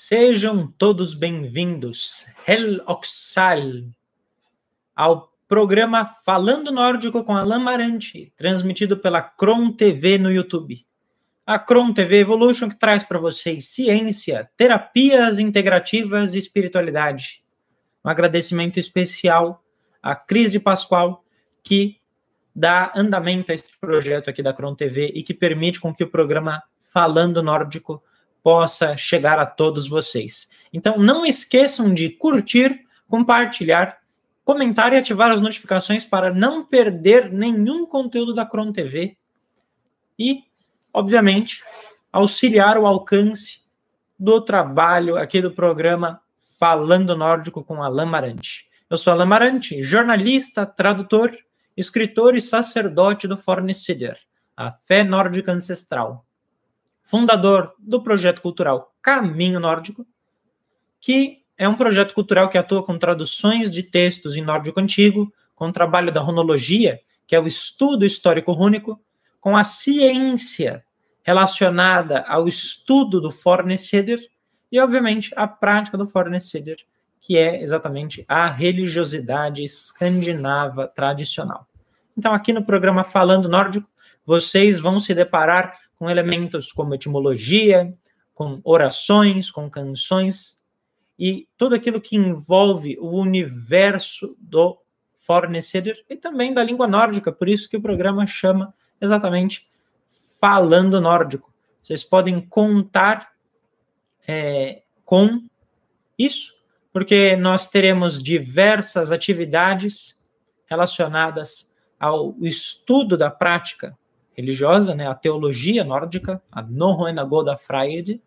Sejam todos bem-vindos, Hel Oxal, ao programa Falando Nórdico com Alan Marante, transmitido pela Kron TV no YouTube. A Kron TV Evolution, que traz para vocês ciência, terapias integrativas e espiritualidade. Um agradecimento especial à Cris de Pascoal, que dá andamento a esse projeto aqui da Kron TV e que permite com que o programa Falando Nórdico possa chegar a todos vocês. Então, não esqueçam de curtir, compartilhar, comentar e ativar as notificações para não perder nenhum conteúdo da Kron TV e, obviamente, auxiliar o alcance do trabalho aqui do programa Falando Nórdico com Alan Marante. Eu sou Alan Marante, jornalista, tradutor, escritor e sacerdote do Fornecider, a fé nórdica ancestral. Fundador do projeto cultural Caminho Nórdico, que é um projeto cultural que atua com traduções de textos em nórdico antigo, com o trabalho da runologia, que é o estudo histórico rúnico, com a ciência relacionada ao estudo do Fornecider e, obviamente, a prática do Fornecider, que é exatamente a religiosidade escandinava tradicional. Então, aqui no programa Falando Nórdico, vocês vão se deparar com elementos como etimologia, com orações, com canções e tudo aquilo que envolve o universo do Fornecider e também da língua nórdica, por isso que o programa chama exatamente Falando Nórdico. Vocês podem contar com isso, porque nós teremos diversas atividades relacionadas ao estudo da prática religiosa, né, a teologia nórdica, a Norröna Goda Fried,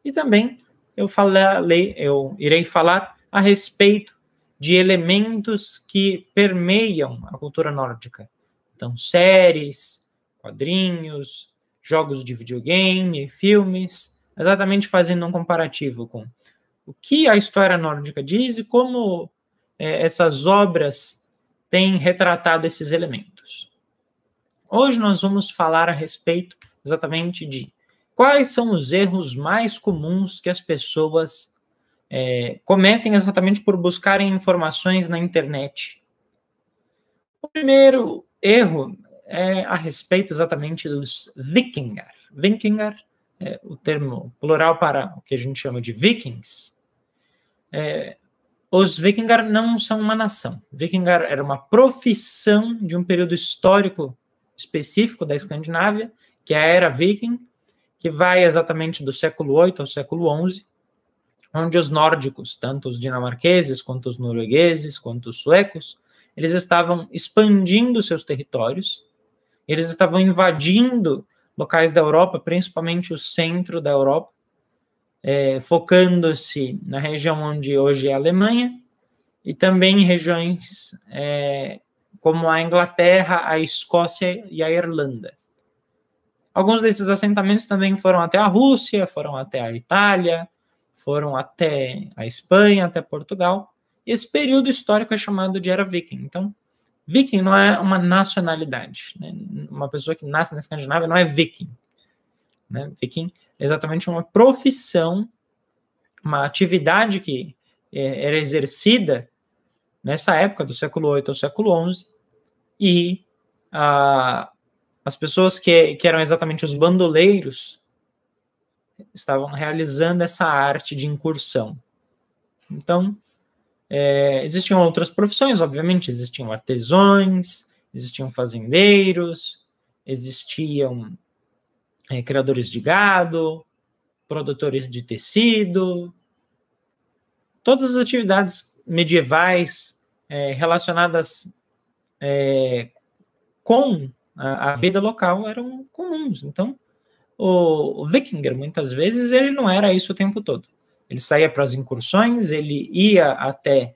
e também eu irei falar a respeito de elementos que permeiam a cultura nórdica. Então, séries, quadrinhos, jogos de videogame, filmes, exatamente fazendo um comparativo com o que a história nórdica diz e como essas obras têm retratado esses elementos. Hoje nós vamos falar a respeito exatamente de quais são os erros mais comuns que as pessoas cometem exatamente por buscarem informações na internet. O primeiro erro é a respeito exatamente dos vikingar. Vikingar é o termo plural para o que a gente chama de vikings. Os vikingar não são uma nação. Vikingar era uma profissão de um período histórico específico da Escandinávia, que é a Era Viking, que vai exatamente do século VIII ao século XI, onde os nórdicos, tanto os dinamarqueses, quanto os noruegueses, quanto os suecos, eles estavam expandindo seus territórios, eles estavam invadindo locais da Europa, principalmente o centro da Europa, focando-se na região onde hoje é a Alemanha, e também em regiões como a Inglaterra, a Escócia e a Irlanda. Alguns desses assentamentos também foram até a Rússia, foram até a Itália, foram até a Espanha, até Portugal. Esse período histórico é chamado de Era Viking. Então, Viking não é uma nacionalidade, né? Uma pessoa que nasce na Escandinávia não é Viking, né? Viking é exatamente uma profissão, uma atividade que era exercida nessa época, do século VIII ao século XI, e as pessoas que eram exatamente os bandoleiros estavam realizando essa arte de incursão. Então, existiam outras profissões, obviamente, existiam artesãos, existiam fazendeiros, existiam criadores de gado, produtores de tecido, todas as atividades medievais relacionadas com a vida local eram comuns. Então, o vikinger, muitas vezes, ele não era isso o tempo todo. Ele saía para as incursões, ele ia até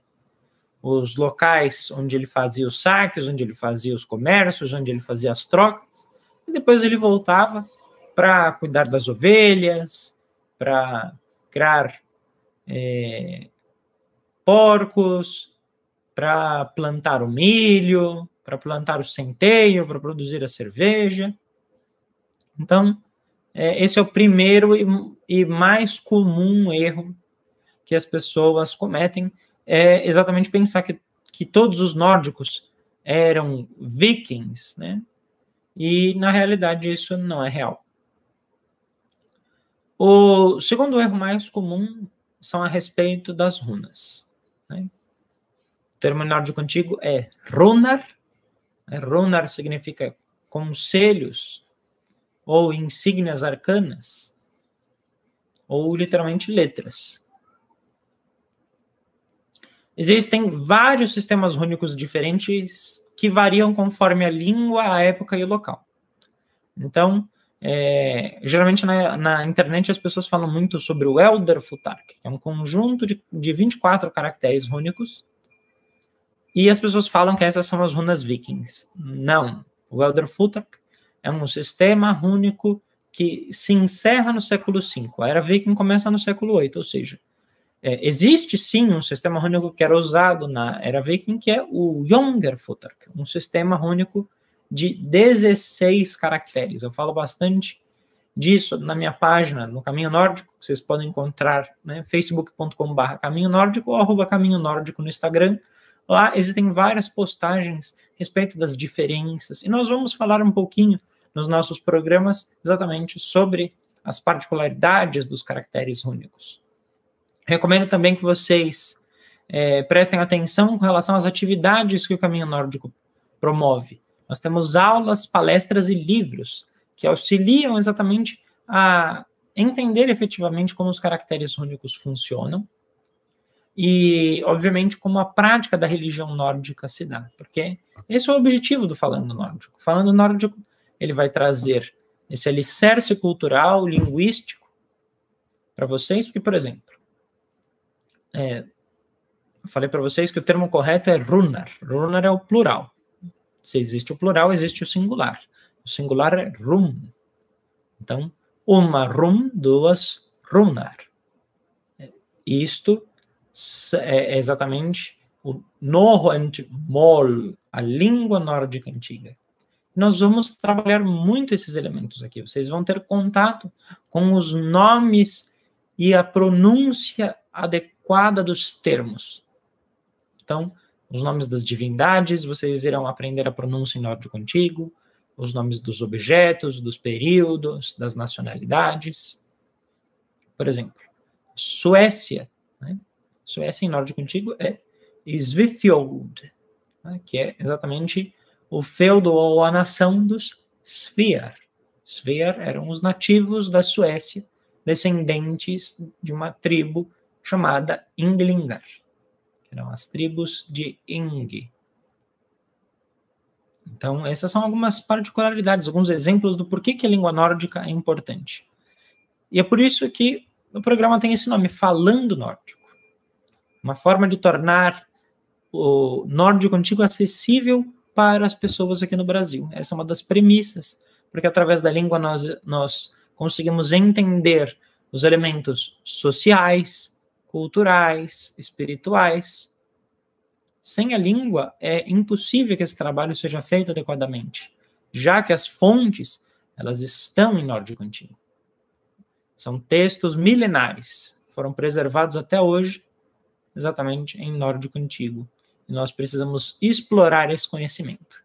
os locais onde ele fazia os saques, onde ele fazia os comércios, onde ele fazia as trocas, e depois ele voltava para cuidar das ovelhas, para criar porcos, para plantar o milho, para plantar o centeio, para produzir a cerveja. Então, esse é o primeiro e mais comum erro que as pessoas cometem é exatamente pensar que todos os nórdicos eram vikings, né? E, na realidade, isso não é real. O segundo erro mais comum são a respeito das runas, né? O termo nórdico antigo é runar. Runar significa conselhos ou insígnias arcanas, ou literalmente letras. Existem vários sistemas rúnicos diferentes que variam conforme a língua, a época e o local. Então, geralmente na internet as pessoas falam muito sobre o Elder Futhark, que é um conjunto de 24 caracteres rúnicos, e as pessoas falam que essas são as runas vikings. Não. O Elder Futhark é um sistema rúnico que se encerra no século V. A Era Viking começa no século VIII, ou seja, existe sim um sistema rúnico que era usado na Era Viking, que é o Younger Futhark, um sistema rúnico de 16 caracteres. Eu falo bastante disso na minha página, no Caminho Nórdico, que vocês podem encontrar, né, facebook.com/Caminho Nórdico ou @Caminho Nórdico no Instagram. Lá existem várias postagens a respeito das diferenças, e nós vamos falar um pouquinho nos nossos programas exatamente sobre as particularidades dos caracteres rúnicos. Recomendo também que vocês prestem atenção com relação às atividades que o Caminho Nórdico promove. Nós temos aulas, palestras e livros que auxiliam exatamente a entender efetivamente como os caracteres rúnicos funcionam e, obviamente, como a prática da religião nórdica se dá, porque esse é o objetivo do Falando Nórdico. Falando Nórdico, ele vai trazer esse alicerce cultural, linguístico para vocês, porque, por exemplo, eu falei para vocês que o termo correto é runar. Runar é o plural. Se existe o plural, existe o singular. O singular é rum. Então, uma rum, duas runar. Isto é exatamente o norrønt mål, a língua nórdica antiga. Nós vamos trabalhar muito esses elementos aqui. Vocês vão ter contato com os nomes e a pronúncia adequada dos termos. Então, os nomes das divindades, vocês irão aprender a pronúncia em nórdico antigo, os nomes dos objetos, dos períodos, das nacionalidades. Por exemplo, Suécia, né? Suécia em nórdico antigo é Svifjord, né? Que é exatamente o feudo ou a nação dos Svear. Svear eram os nativos da Suécia, descendentes de uma tribo chamada Ynglingar. Eram as tribos de Yng. Então, essas são algumas particularidades, alguns exemplos do porquê que a língua nórdica é importante. E é por isso que o programa tem esse nome, Falando Nórdico. Uma forma de tornar o nórdico antigo acessível para as pessoas aqui no Brasil. Essa é uma das premissas, porque através da língua nós conseguimos entender os elementos sociais, culturais, espirituais. Sem a língua, é impossível que esse trabalho seja feito adequadamente, já que as fontes, elas estão em nórdico antigo. São textos milenares, foram preservados até hoje, exatamente em nórdico antigo. E nós precisamos explorar esse conhecimento.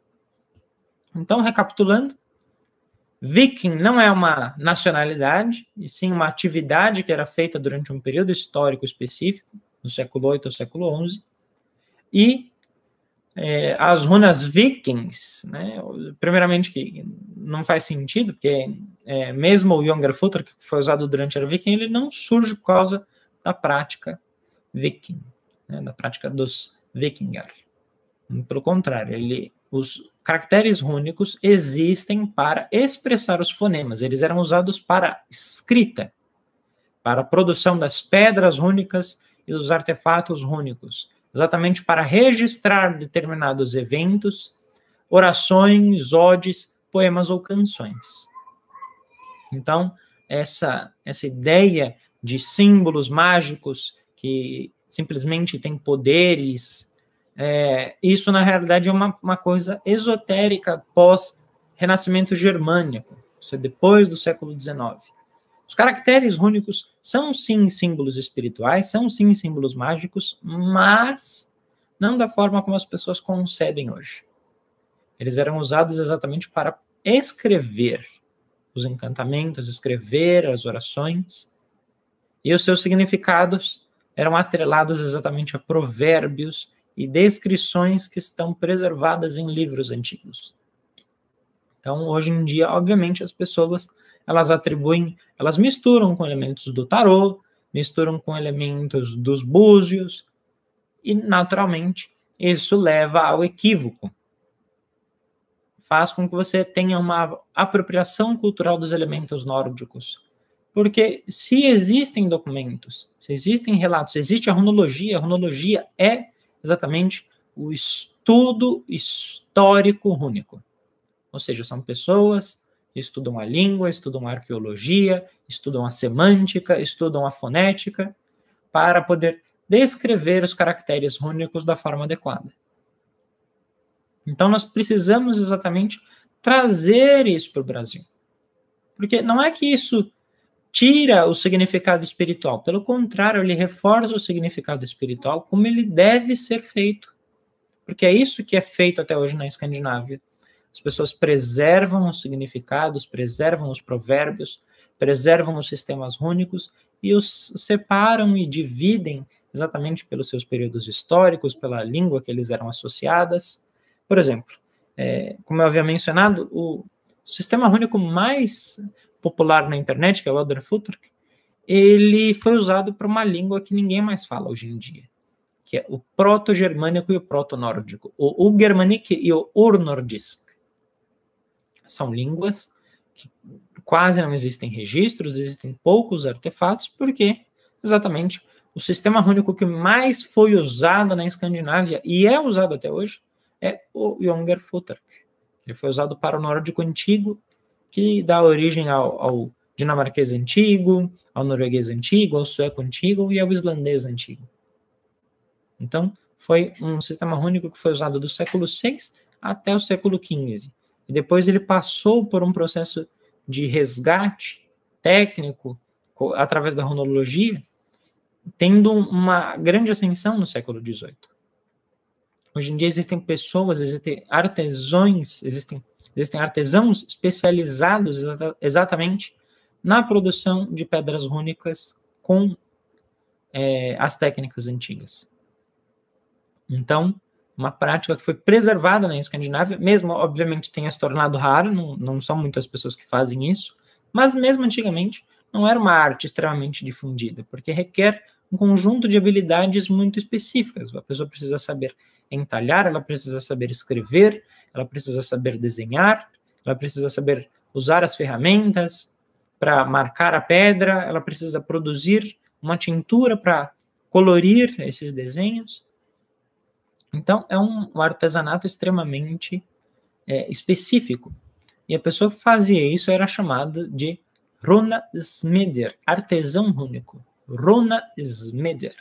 Então, recapitulando, Viking não é uma nacionalidade, e sim uma atividade que era feita durante um período histórico específico, no século VIII ao século XI, e as runas vikings, né, primeiramente que não faz sentido, porque mesmo o Younger Futhark, que foi usado durante a Era Viking, ele não surge por causa da prática viking, né, da prática dos vikingar. Pelo contrário, os caracteres rúnicos existem para expressar os fonemas, eles eram usados para escrita, para a produção das pedras rúnicas e dos artefatos rúnicos, exatamente para registrar determinados eventos, orações, odes, poemas ou canções. Então, essa ideia de símbolos mágicos que simplesmente têm poderes, isso na realidade é uma coisa esotérica pós-renascimento germânico, isso é depois do século XIX. Os caracteres rúnicos são sim símbolos espirituais, são sim símbolos mágicos, mas não da forma como as pessoas concebem hoje. Eles eram usados exatamente para escrever os encantamentos, escrever as orações, e os seus significados eram atrelados exatamente a provérbios e descrições que estão preservadas em livros antigos. Então, hoje em dia, obviamente, as pessoas, elas misturam com elementos do tarô, misturam com elementos dos búzios, e, naturalmente, isso leva ao equívoco. Faz com que você tenha uma apropriação cultural dos elementos nórdicos. Porque se existem documentos, se existem relatos, se existe a runologia é exatamente o estudo histórico rúnico. Ou seja, são pessoas que estudam a língua, estudam a arqueologia, estudam a semântica, estudam a fonética, para poder descrever os caracteres rúnicos da forma adequada. Então, nós precisamos exatamente trazer isso para o Brasil. Porque não é que isso tira o significado espiritual. Pelo contrário, ele reforça o significado espiritual como ele deve ser feito. Porque é isso que é feito até hoje na Escandinávia. As pessoas preservam os significados, preservam os provérbios, preservam os sistemas rúnicos e os separam e dividem exatamente pelos seus períodos históricos, pela língua que eles eram associadas. Por exemplo, como eu havia mencionado, o sistema rúnico mais popular na internet, que é o Elderfutterk, ele foi usado para uma língua que ninguém mais fala hoje em dia, que é o proto-germânico e o proto-nórdico, o Ugermanic e o Urnordisk. São línguas que quase não existem registros, existem poucos artefatos, porque exatamente o sistema rúnico que mais foi usado na Escandinávia, e é usado até hoje, é o Jungerfutterk. Ele foi usado para o nórdico antigo, que dá origem ao dinamarquês antigo, ao norueguês antigo, ao sueco antigo e ao islandês antigo. Então, foi um sistema rúnico que foi usado do século VI até o século XV. E depois ele passou por um processo de resgate técnico através da runologia, tendo uma grande ascensão no século XVIII. Hoje em dia existem pessoas, existem artesãos, existem artesãos especializados exatamente na produção de pedras rúnicas com as técnicas antigas. Então, uma prática que foi preservada na Escandinávia, mesmo, obviamente, tenha se tornado raro, não são muitas pessoas que fazem isso, mas mesmo antigamente não era uma arte extremamente difundida, porque requer um conjunto de habilidades muito específicas. A pessoa precisa saber entalhar, ela precisa saber escrever, ela precisa saber desenhar, ela precisa saber usar as ferramentas para marcar a pedra, ela precisa produzir uma tintura para colorir esses desenhos. Então, é um artesanato extremamente específico. E a pessoa que fazia isso era chamada de runasmeder, artesão rúnico. Runasmeder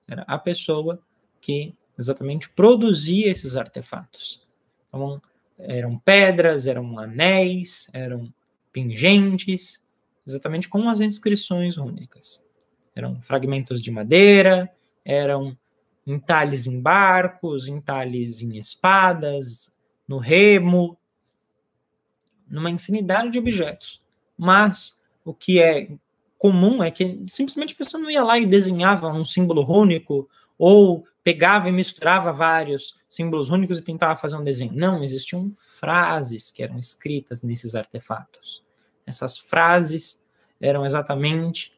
era a pessoa que exatamente produzia esses artefatos. Então, eram pedras, eram anéis, eram pingentes, exatamente com as inscrições rúnicas. Eram fragmentos de madeira, eram entalhes em barcos, entalhes em espadas, no remo, numa infinidade de objetos. Mas o que é comum é que simplesmente a pessoa não ia lá e desenhava um símbolo rúnico ou pegava e misturava vários símbolos rúnicos e tentava fazer um desenho. Não, existiam frases que eram escritas nesses artefatos. Essas frases eram exatamente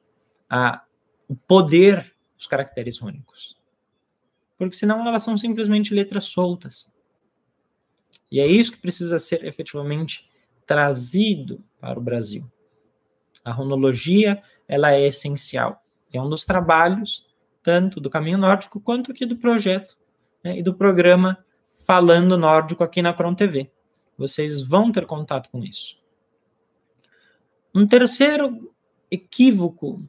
o poder dos caracteres rúnicos. Porque senão elas são simplesmente letras soltas. E é isso que precisa ser efetivamente trazido para o Brasil. A runologia, ela é essencial. É um dos trabalhos, tanto do Caminho Nórdico, quanto aqui do projeto, né, e do programa Falando Nórdico aqui na Cron TV. Vocês vão ter contato com isso. Um terceiro equívoco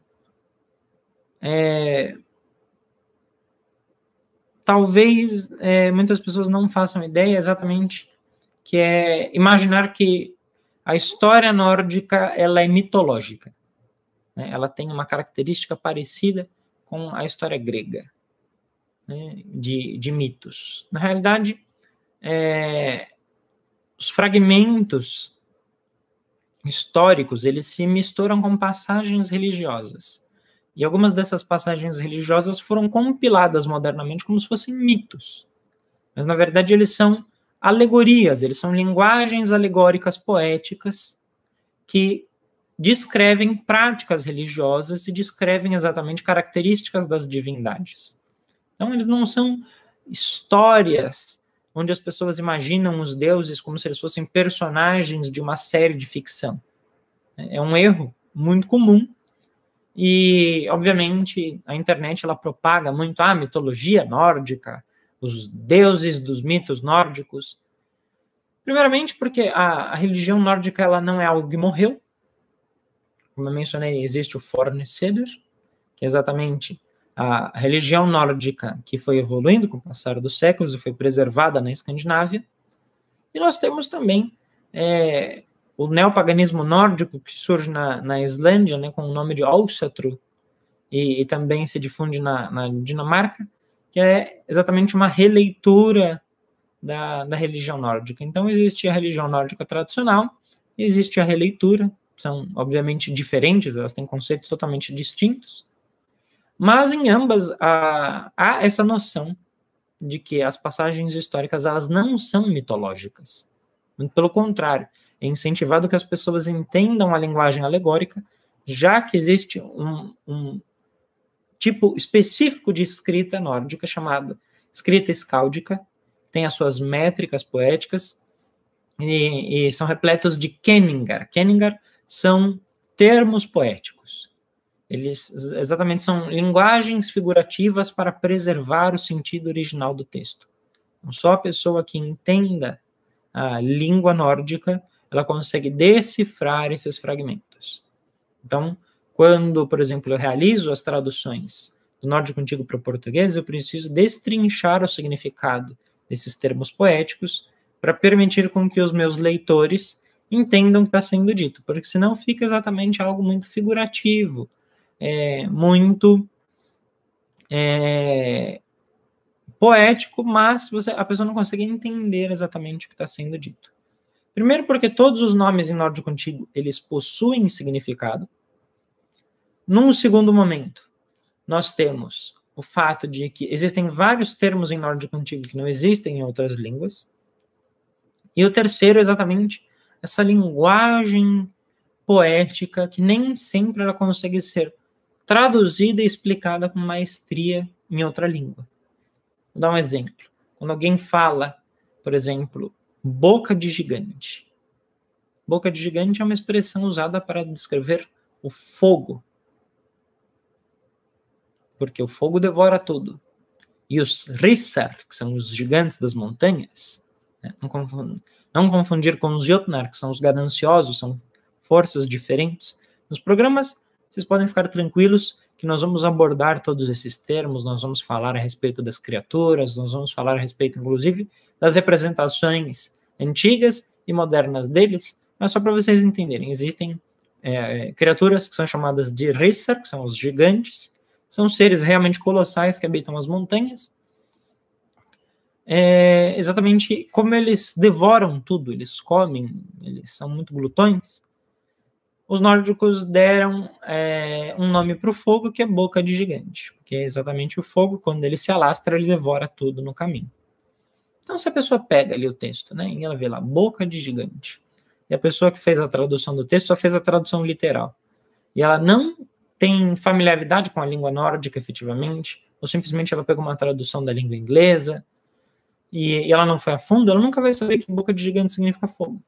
talvez muitas pessoas não façam ideia exatamente, que é imaginar que a história nórdica ela é mitológica. né, ela tem uma característica parecida com a história grega, né, de mitos. Na realidade, os fragmentos históricos, eles se misturam com passagens religiosas. E algumas dessas passagens religiosas foram compiladas modernamente como se fossem mitos. Mas, na verdade, eles são alegorias, eles são linguagens alegóricas poéticas que descrevem práticas religiosas e descrevem exatamente características das divindades. Então, eles não são histórias onde as pessoas imaginam os deuses como se eles fossem personagens de uma série de ficção. É um erro muito comum e, obviamente, a internet ela propaga muito a mitologia nórdica, os deuses dos mitos nórdicos. Primeiramente porque a religião nórdica ela não é algo que morreu. Como eu mencionei, existe o fornecedor, que é exatamente a religião nórdica que foi evoluindo com o passar dos séculos e foi preservada na Escandinávia. E nós temos também o neopaganismo nórdico que surge na Islândia, né, com o nome de Áusatru, e também se difunde na Dinamarca, que é exatamente uma releitura da religião nórdica. Então, existe a religião nórdica tradicional, e existe a releitura, são obviamente diferentes, elas têm conceitos totalmente distintos, mas em ambas há essa noção de que as passagens históricas elas não são mitológicas. Muito pelo contrário, é incentivado que as pessoas entendam a linguagem alegórica, já que existe um tipo específico de escrita nórdica chamada escrita escáldica, tem as suas métricas poéticas e são repletos de kenningar. Kenningar são termos poéticos. Eles exatamente são linguagens figurativas para preservar o sentido original do texto. Então, só a pessoa que entenda a língua nórdica, ela consegue decifrar esses fragmentos. Então, quando, por exemplo, eu realizo as traduções do nórdico antigo para o português, eu preciso destrinchar o significado desses termos poéticos para permitir com que os meus leitores entendam o que está sendo dito, porque senão fica exatamente algo muito figurativo, muito poético, mas a pessoa não consegue entender exatamente o que está sendo dito. Primeiro porque todos os nomes em nórdico antigo, eles possuem significado. Num segundo momento, nós temos o fato de que existem vários termos em nórdico antigo que não existem em outras línguas. E o terceiro, exatamente, essa linguagem poética que nem sempre ela consegue ser traduzida e explicada com maestria em outra língua. Vou dar um exemplo. Quando alguém fala, por exemplo, boca de gigante. Boca de gigante é uma expressão usada para descrever o fogo. Porque o fogo devora tudo. E os Rissar, que são os gigantes das montanhas, né? Não confundir com os Jotnar, que são os gananciosos, são forças diferentes. Nos programas, vocês podem ficar tranquilos que nós vamos abordar todos esses termos, nós vamos falar a respeito das criaturas, nós vamos falar a respeito, inclusive, das representações antigas e modernas deles, mas só para vocês entenderem, existem criaturas que são chamadas de Rissar, que são os gigantes, são seres realmente colossais que habitam as montanhas, exatamente como eles devoram tudo, eles comem, eles são muito glutões. Os nórdicos deram um nome para o fogo, que é boca de gigante, porque é exatamente o fogo, quando ele se alastra, ele devora tudo no caminho. Então, se a pessoa pega ali o texto, né, e ela vê lá, boca de gigante, e a pessoa que fez a tradução do texto só fez a tradução literal, e ela não tem familiaridade com a língua nórdica, efetivamente, ou simplesmente ela pegou uma tradução da língua inglesa, e ela não foi a fundo, ela nunca vai saber que boca de gigante significa fogo.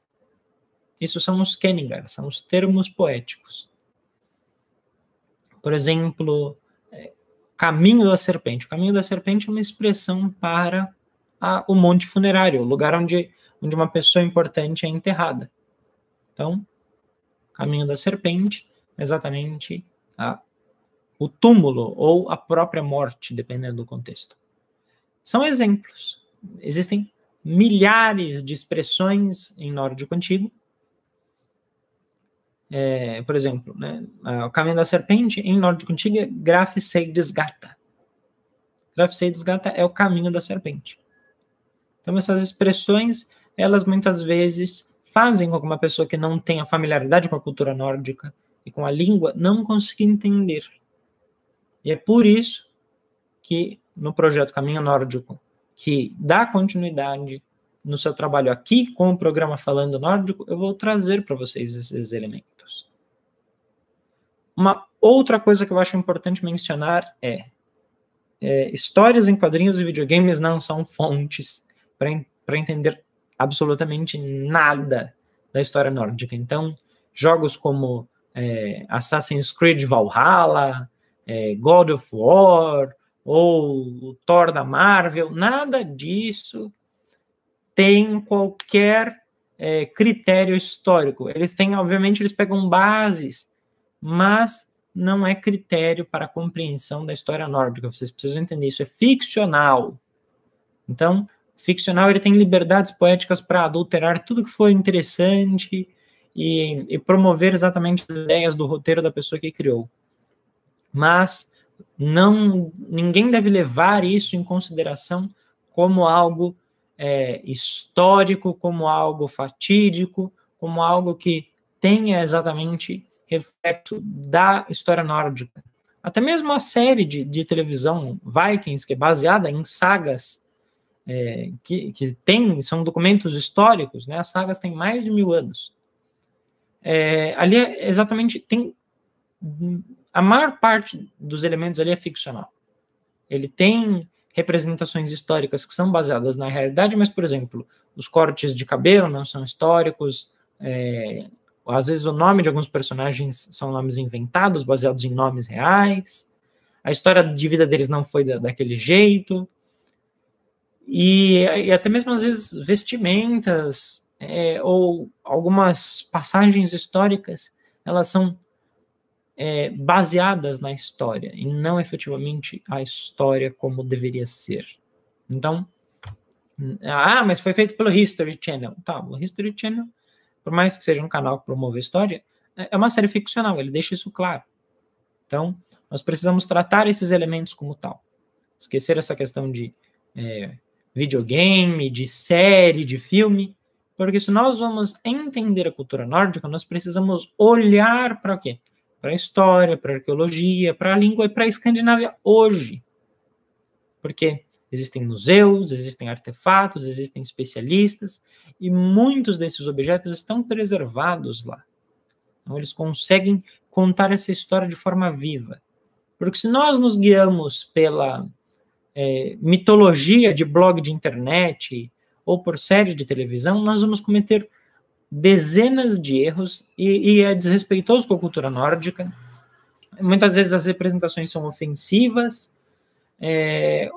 Isso são os kenningar, são os termos poéticos. Por exemplo, caminho da serpente. O caminho da serpente é uma expressão para o monte funerário, o lugar onde uma pessoa importante é enterrada. Então, caminho da serpente, exatamente o túmulo ou a própria morte, dependendo do contexto. São exemplos. Existem milhares de expressões em nórdico antigo. por exemplo, né, o caminho da serpente, em nórdico antigo, é Grafseidisgata. Grafseidisgata é o caminho da serpente. Então, essas expressões, elas muitas vezes fazem com que uma pessoa que não tenha familiaridade com a cultura nórdica e com a língua não consiga entender. E é por isso que no projeto Caminho Nórdico, que dá continuidade no seu trabalho aqui com o programa Falando Nórdico, eu vou trazer para vocês esses elementos. Uma outra coisa que eu acho importante mencionar histórias em quadrinhos e videogames não são fontes para entender absolutamente nada da história nórdica. Então, jogos como Assassin's Creed Valhalla, God of War, ou o Thor da Marvel, nada disso tem qualquer critério histórico. Eles têm, obviamente, eles pegam bases, mas não é critério para a compreensão da história nórdica. Vocês precisam entender, isso é ficcional. Então, ficcional, ele tem liberdades poéticas para adulterar tudo que foi interessante e promover exatamente as ideias do roteiro da pessoa que criou. Mas ninguém deve levar isso em consideração como algo histórico, como algo fatídico, como algo que tenha exatamente reflexo da história nórdica. Até mesmo a série de televisão Vikings, que é baseada em sagas que são documentos históricos, né? As sagas têm mais de 1000 anos. Ali exatamente tem a maior parte dos elementos ali é ficcional. Ele tem representações históricas que são baseadas na realidade, mas, por exemplo, os cortes de cabelo não são históricos, às vezes o nome de alguns personagens são nomes inventados, baseados em nomes reais, a história de vida deles não foi daquele jeito, e até mesmo, às vezes, vestimentas ou algumas passagens históricas, elas são baseadas na história e não efetivamente a história como deveria ser. Então, mas foi feito pelo History Channel. Tá, o History Channel, por mais que seja um canal que promove a história, é uma série ficcional, ele deixa isso claro. Então, nós precisamos tratar esses elementos como tal. Esquecer essa questão de videogame, de série, de filme, porque se nós vamos entender a cultura nórdica, nós precisamos olhar para o quê? Para a história, para a arqueologia, para a língua e para a Escandinávia hoje. Porque existem museus, existem artefatos, existem especialistas, e muitos desses objetos estão preservados lá. Então, eles conseguem contar essa história de forma viva. Porque se nós nos guiamos pela mitologia de blog de internet ou por série de televisão, nós vamos cometer dezenas de erros e é desrespeitoso com a cultura nórdica. Muitas vezes as representações são ofensivas.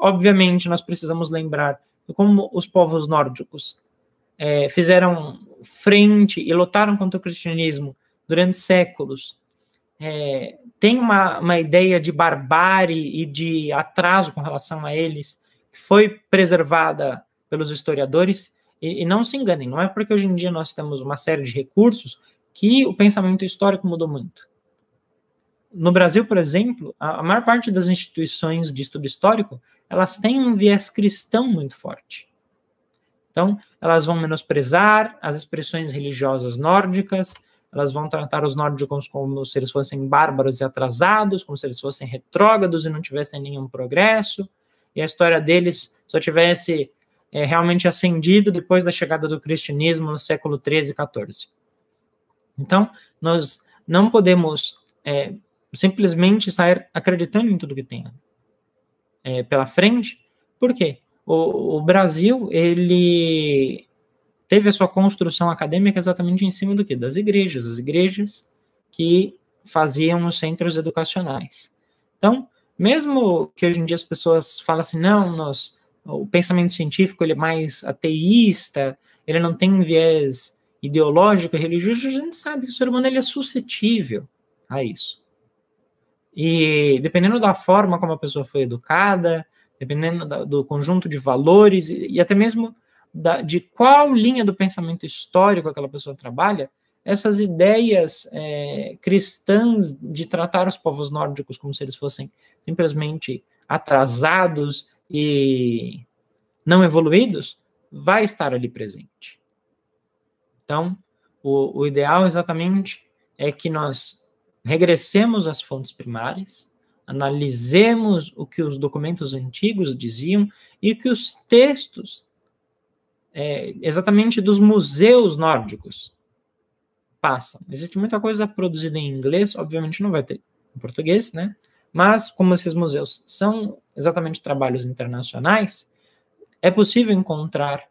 Obviamente, nós precisamos lembrar de como os povos nórdicos fizeram frente e lutaram contra o cristianismo durante séculos. Tem uma ideia de barbárie e de atraso com relação a eles, que foi preservada pelos historiadores. E não se enganem, não é porque hoje em dia nós temos uma série de recursos que o pensamento histórico mudou muito. No Brasil, por exemplo, a maior parte das instituições de estudo histórico, elas têm um viés cristão muito forte. Então, elas vão menosprezar as expressões religiosas nórdicas, elas vão tratar os nórdicos como se eles fossem bárbaros e atrasados, como se eles fossem retrógrados e não tivessem nenhum progresso, e a história deles só tivesse realmente ascendido depois da chegada do cristianismo no século 13 e 14. Então, nós não podemos simplesmente sair acreditando em tudo que tem pela frente. Por quê? O Brasil, ele teve a sua construção acadêmica exatamente em cima do quê? Das igrejas, as igrejas que faziam os centros educacionais. Então, mesmo que hoje em dia as pessoas falam assim, não, o pensamento científico ele é mais ateísta, ele não tem viés ideológico e religioso, a gente sabe que o ser humano ele é suscetível a isso. E dependendo da forma como a pessoa foi educada, dependendo do conjunto de valores e até mesmo de qual linha do pensamento histórico aquela pessoa trabalha, essas ideias cristãs de tratar os povos nórdicos como se eles fossem simplesmente atrasados e não evoluídos, vai estar ali presente. Então, o ideal exatamente é que nós regressemos às fontes primárias, analisemos o que os documentos antigos diziam e que os textos exatamente dos museus nórdicos passam. Existe muita coisa produzida em inglês, obviamente não vai ter em português, né? Mas como esses museus são exatamente trabalhos internacionais, é possível encontrar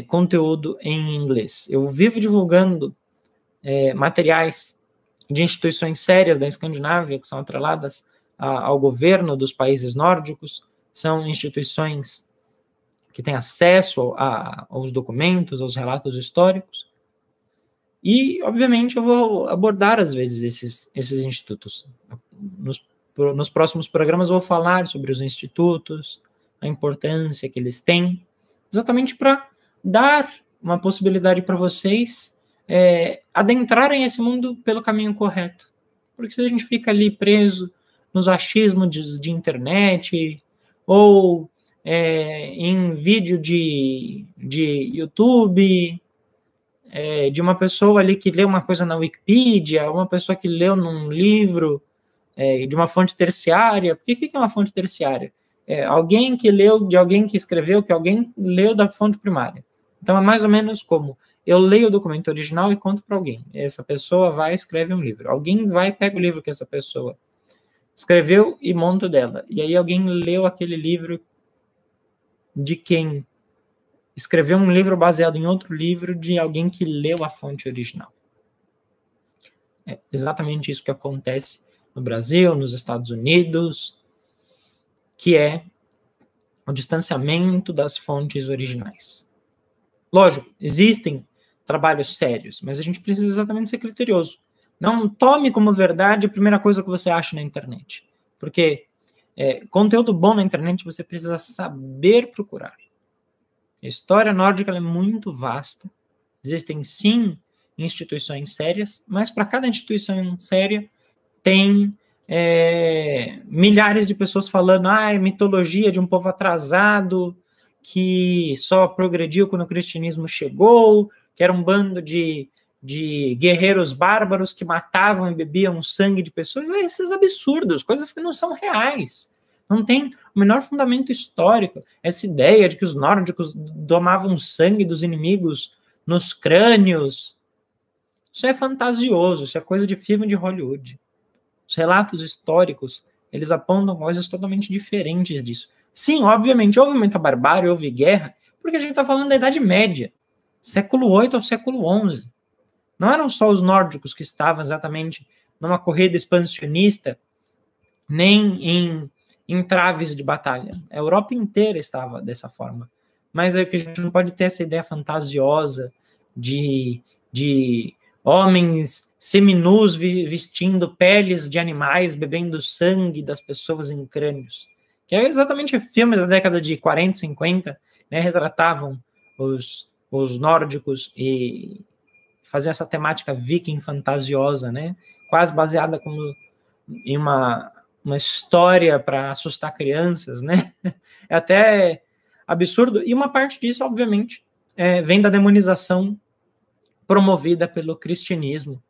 conteúdo em inglês. Eu vivo divulgando materiais de instituições sérias da Escandinávia, que são atreladas ao governo dos países nórdicos, são instituições que têm acesso aos documentos, aos relatos históricos, e, obviamente, eu vou abordar, às vezes, esses institutos. Nos próximos programas eu vou falar sobre os institutos, a importância que eles têm, exatamente para dar uma possibilidade para vocês adentrarem esse mundo pelo caminho correto. Porque se a gente fica ali preso nos achismos de internet, ou em vídeo de YouTube, de uma pessoa ali que lê uma coisa na Wikipedia, uma pessoa que leu num livro de uma fonte terciária. Por que é uma fonte terciária? Alguém que leu de alguém que escreveu, que alguém leu da fonte primária. Então, é mais ou menos como eu leio o documento original e conto para alguém. Essa pessoa vai e escreve um livro. Alguém vai e pega o livro que essa pessoa escreveu e monta dela. E aí alguém leu aquele livro de quem escreveu um livro baseado em outro livro de alguém que leu a fonte original. É exatamente isso que acontece no Brasil, nos Estados Unidos, que é o distanciamento das fontes originais. Lógico, existem trabalhos sérios, mas a gente precisa exatamente ser criterioso. Não tome como verdade a primeira coisa que você acha na internet, porque conteúdo bom na internet você precisa saber procurar. A história nórdica é muito vasta, existem sim instituições sérias, mas para cada instituição séria tem milhares de pessoas falando mitologia de um povo atrasado, que só progrediu quando o cristianismo chegou, que era um bando de guerreiros bárbaros que matavam e bebiam sangue de pessoas. Esses absurdos, coisas que não são reais. Não tem o menor fundamento histórico. Essa ideia de que os nórdicos domavam sangue dos inimigos nos crânios, isso é fantasioso, isso é coisa de filme de Hollywood. Os relatos históricos, eles apontam coisas totalmente diferentes disso. Sim, obviamente, houve muita barbárie, houve guerra, porque a gente está falando da Idade Média, século VIII ao século XI. Não eram só os nórdicos que estavam exatamente numa corrida expansionista, nem em traves de batalha. A Europa inteira estava dessa forma. Mas é que a gente não pode ter essa ideia fantasiosa de homens seminus vestindo peles de animais, bebendo sangue das pessoas em crânios. Que é exatamente filmes da década de 40, 50, né, retratavam os nórdicos e faziam essa temática viking fantasiosa, né, quase baseada como em uma história para assustar crianças, né? É até absurdo. E uma parte disso, obviamente, vem da demonização promovida pelo cristianismo,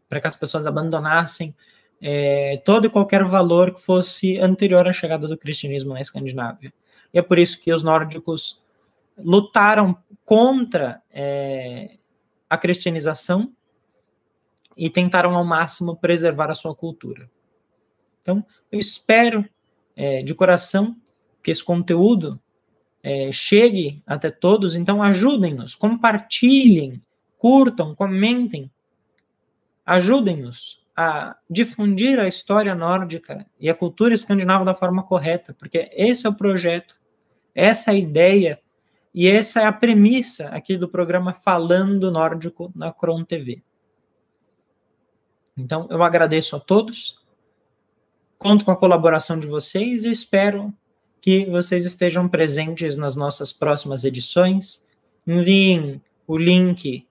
para que as pessoas abandonassem todo e qualquer valor que fosse anterior à chegada do cristianismo na Escandinávia. E é por isso que os nórdicos lutaram contra a cristianização e tentaram ao máximo preservar a sua cultura. Então, eu espero de coração que esse conteúdo chegue até todos. Então, ajudem-nos, compartilhem, curtam, comentem, ajudem-nos a difundir a história nórdica e a cultura escandinava da forma correta, porque esse é o projeto, essa é a ideia e essa é a premissa aqui do programa Falando Nórdico na Kron TV. Então, eu agradeço a todos, conto com a colaboração de vocês e espero que vocês estejam presentes nas nossas próximas edições. Enviem o link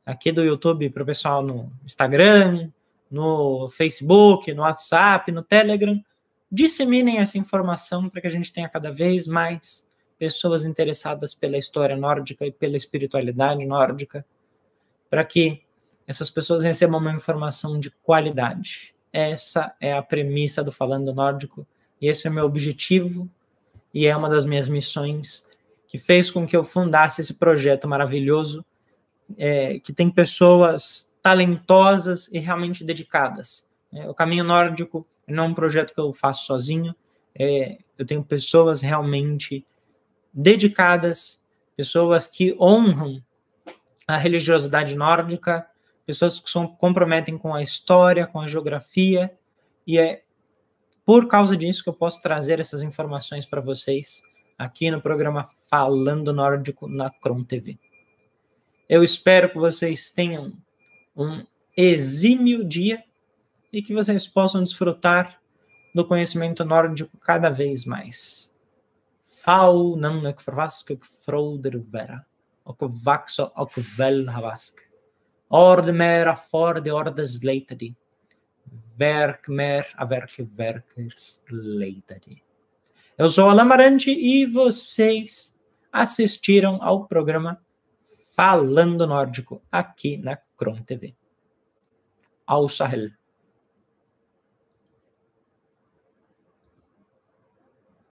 aqui do YouTube para o pessoal no Instagram, no Facebook, no WhatsApp, no Telegram. Disseminem essa informação para que a gente tenha cada vez mais pessoas interessadas pela história nórdica e pela espiritualidade nórdica, para que essas pessoas recebam uma informação de qualidade. Essa é a premissa do Falando Nórdico, e esse é o meu objetivo, e é uma das minhas missões, que fez com que eu fundasse esse projeto maravilhoso, que tem pessoas talentosas e realmente dedicadas. O Caminho Nórdico não é um projeto que eu faço sozinho, eu tenho pessoas realmente dedicadas, pessoas que honram a religiosidade nórdica, pessoas que se comprometem com a história, com a geografia, e é por causa disso que eu posso trazer essas informações para vocês aqui no programa Falando Nórdico na Kron TV. Eu espero que vocês tenham um exímio dia e que vocês possam desfrutar do conhecimento nórdico cada vez mais. Fau não é que froder vera, och vaxo och väl havask. Ord mer a for de ordes leitadi. Verk mer a verkers leitadi. Eu sou Alan Marante e vocês assistiram ao programa Falando Nórdico aqui na Kron TV. Ao Sahel.